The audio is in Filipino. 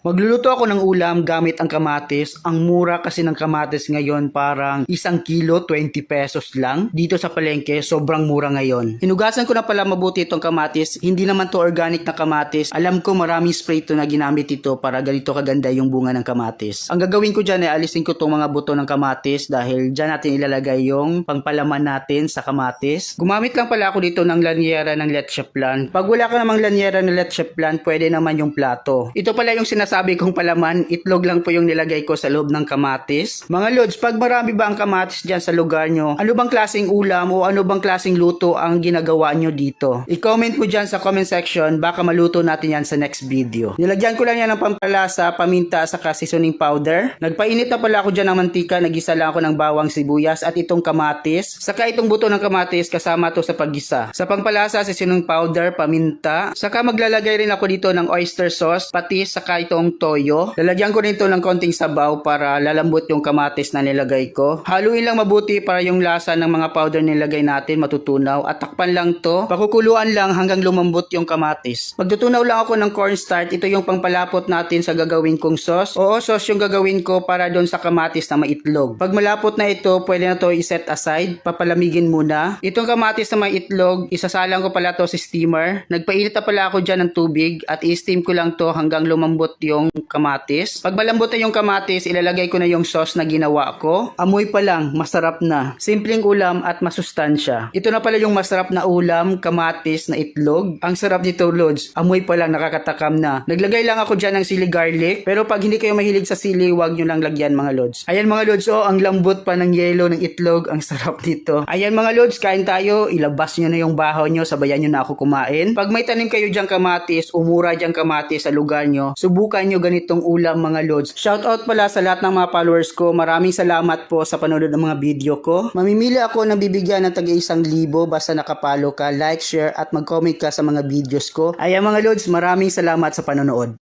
Magluluto ako ng ulam gamit ang kamatis. Ang mura kasi ng kamatis ngayon, parang 1 kilo, 20 pesos lang. Dito sa palengke, sobrang mura ngayon. Hinugasan ko na pala mabuti itong kamatis. Hindi naman to organic na kamatis. Alam ko maraming spray to na ginamit ito para ganito kaganda yung bunga ng kamatis. Ang gagawin ko dyan ay alisin ko itong mga buto ng kamatis dahil dyan natin ilalagay yung pangpalaman natin sa kamatis. Gumamit lang pala ako dito ng lanyera ng leche plan. Pag wala ka namang lanyera ng leche plan, pwede naman yung plato. Ito pala yung sinasabi kong palaman, itlog lang po yung nilagay ko sa loob ng kamatis. Mga lods, pag marami ba ang kamatis dyan sa lugar nyo, ano bang klaseng ulam o ano bang klaseng luto ang ginagawa nyo dito? I-comment mo dyan sa comment section, baka maluto natin yan sa next video. Nilagyan ko lang yan ng pampalasa, paminta, saka seasoning powder. Nagpainit na pala ako dyan ng mantika, nagisa lang ako ng bawang, sibuyas at itong kamatis. Saka itong buto ng kamatis, kasama to sa paggisa. Sa pampalasa, seasoning powder, paminta. Saka maglalagay rin ako dito ng oyster sauce, patis, saka itong toyo. Lalagyan ko nito ng konting sabaw para lalambot yung kamatis na nilagay ko. Haluin lang mabuti para yung lasa ng mga powder nilagay natin matutunaw at takpan lang to. Pakukuluan lang hanggang lumambot yung kamatis. Magtutunaw lang ako ng cornstarch. Ito yung pangpalapot natin sa gagawin kong sauce. Oo, sauce yung gagawin ko para doon sa kamatis na maitlog. Pag malapot na ito, pwede na to i-set aside. Papalamigin muna. Itong kamatis na may itlog, isasalang ko pala to sa steamer. Nagpainit na pala ako dyan ng tubig at i-steam ko lang to hanggang lumambot yung kamatis. Pag malambot na yung kamatis, ilalagay ko na yung sauce na ginawa ko. Amoy pa lang, masarap na. Simpleng ulam at masustansya. Ito na pala yung masarap na ulam, kamatis na itlog. Ang sarap nito, lods. Amoy pa lang, nakakatakam na. Naglagay lang ako dyan ng sili garlic. Pero pag hindi kayo mahilig sa sili, wag nyo lang lagyan mga lods. Ayan mga lods, oh, ang lambot pa ng yelo ng itlog. Ang sarap nito. Ayan mga lods, kain tayo. Ilabas nyo na yung bahaw nyo, sabayan nyo na ako kumain. Pag may tanim kayo dyan kamatis, umura dyan kamatis sa lugar nyo, subukan nyo ganitong ulam mga lods. Shoutout pala sa lahat ng mga followers ko. Maraming salamat po sa panonood ng mga video ko. Mamimili ako ng bibigyan ng tag 1,000 basta nakapalo ka, like, share at mag-comment ka sa mga videos ko. Ayan mga lods, maraming salamat sa panonood.